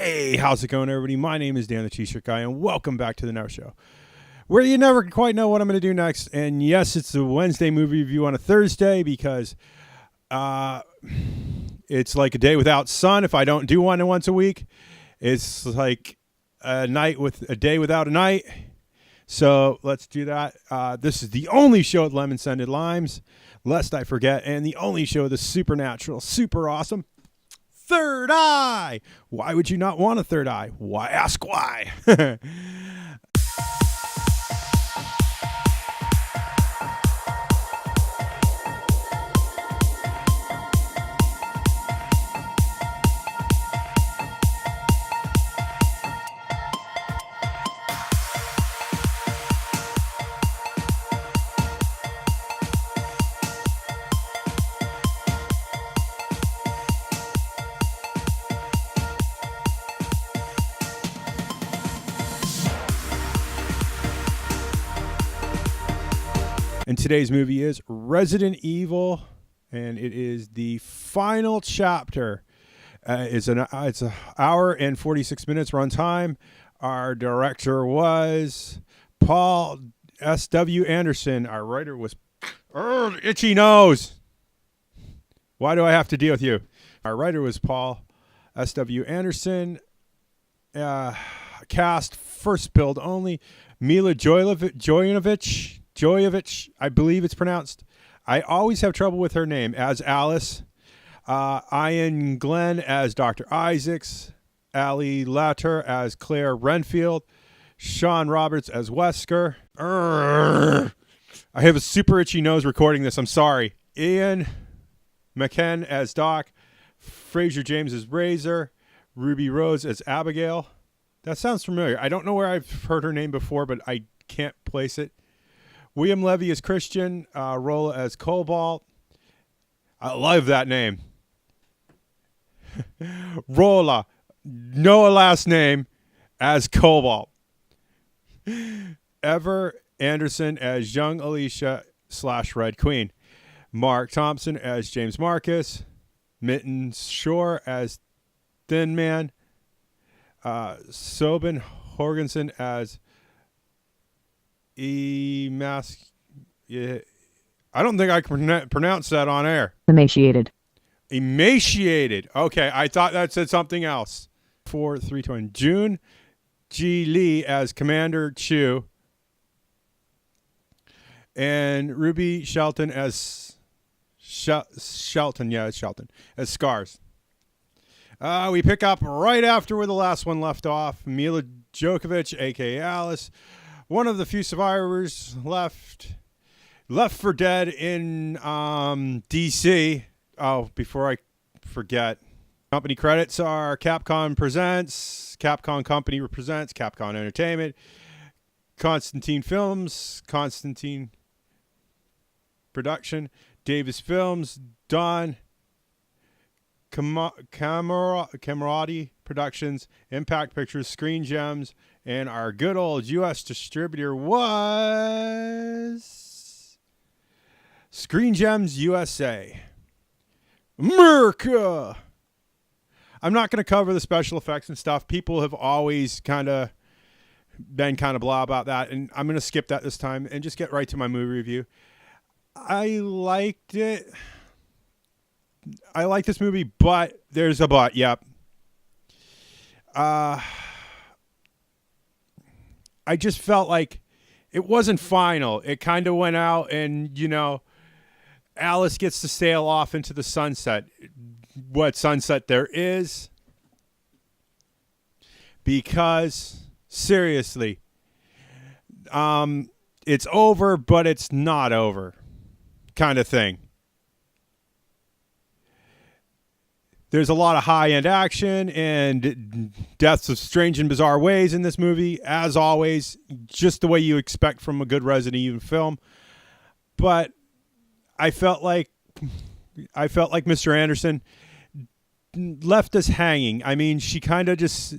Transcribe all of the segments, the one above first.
Hey, how's it going, everybody? My name is Dan the T-Shirt Guy, and welcome back to the Now Show, where you never quite know what I'm going to do next. And yes, it's a Wednesday movie review on a Thursday because it's like a day without sun. If I don't do one once a week, it's like a day without a night. So let's do that. This is the only show with lemon-scented limes, lest I forget, and the only show that's supernatural, super awesome. Third eye. Why would you not want a third eye? Why ask why? And today's movie is Resident Evil, and it is the final chapter. It's an hour and 46 minutes runtime. Our director was Paul S.W. Anderson. Our writer was Itchy Nose. Why do I have to deal with you? Our writer was Paul S.W. Anderson. Cast first build only. Mila Jovovich, I believe it's pronounced. I always have trouble with her name, as Alice. Ian Glenn as Dr. Isaacs. Ali Latter as Claire Renfield. Sean Roberts as Wesker. I have a super itchy nose recording this. I'm sorry. Ian McKen as Doc. Fraser James as Razor. Ruby Rose as Abigail. That sounds familiar. I don't know where I've heard her name before, but I can't place it. William Levy as Christian, Rolla as Cobalt. I love that name. Rolla, no last name, as Cobalt. Ever Anderson as young Alicia / Red Queen. Mark Thompson as James Marcus. Mitten Shore as Thin Man. Sobin Horgensen as I don't think I can pronounce that on air. Emaciated. Okay, I thought that said something else. 4-3-20. June G. Lee as Commander Chu. And Ruby Shelton as Shelton as Scars. We pick up right after where the last one left off. Mila Jovovich, a.k.a. Alice, one of the few survivors left for dead in D.C. Oh, before I forget, company credits are Capcom Presents, Capcom Company Represents, Capcom Entertainment, Constantine Films, Constantine Production, Davis Films, Don Camerati Productions, Impact Pictures, Screen Gems, and our good old U.S. distributor was Screen Gems USA. America! I'm not going to cover the special effects and stuff. People have always been blah about that, and I'm going to skip that this time and just get right to my movie review. I liked it. I like this movie, but there's a but. Yep. I just felt like it wasn't final. It kind of went out and, Alice gets to sail off into the sunset. What sunset there is. Because, seriously, it's over, but it's not over kind of thing. There's a lot of high-end action and deaths of strange and bizarre ways in this movie, as always, just the way you expect from a good Resident Evil film. But I felt like Mr. Anderson left us hanging. I mean, she kind of just,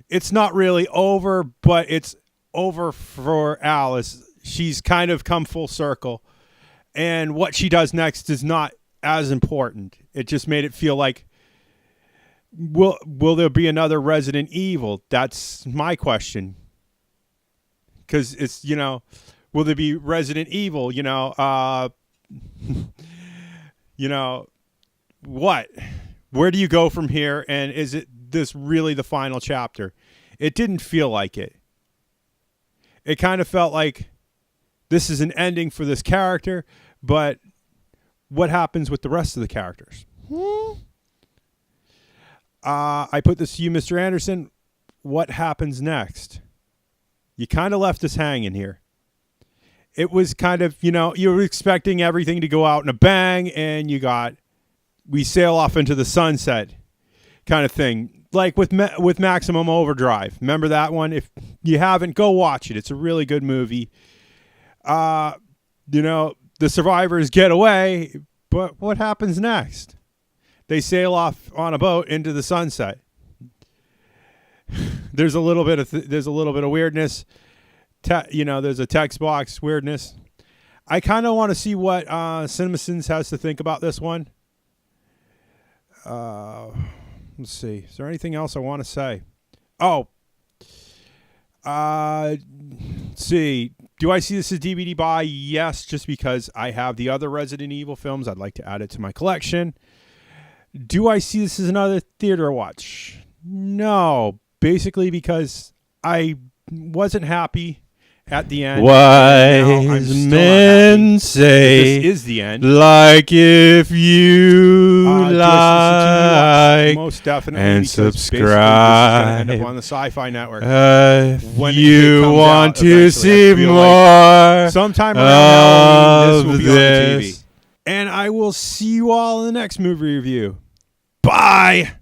it's not really over, but it's over for Alice. She's kind of come full circle, and what she does next is not as important. It just made it feel like will there be another Resident Evil? That's my question. Because it's, will there be Resident Evil? What? Where do you go from here? And is this really the final chapter? It didn't feel like it. It kind of felt like this is an ending for this character, but what happens with the rest of the characters? I put this to you, Mr. Anderson. What happens next? You kind of left us hanging here. It was kind of, you were expecting everything to go out in a bang, and we sail off into the sunset kind of thing. Like with Maximum Overdrive. Remember that one? If you haven't, go watch it. It's a really good movie. The survivors get away, but what happens next? They sail off on a boat into the sunset. There's a little bit of weirdness. There's a text box weirdness. I kind of want to see what CinemaSins has to think about this one. Let's see. Is there anything else I want to say? Oh. Let's see. Do I see this as DVD buy? Yes, just because I have the other Resident Evil films. I'd like to add it to my collection. Do I see this as another theater watch? No. Basically because I wasn't happy at the end. Wise men say this is the end. Like if you like most definitely, and subscribe. End up on the Sci-Fi Network. When you want to see more sometime around Halloween, this will be on this. the TV. And I will see you all in the next movie review. Bye.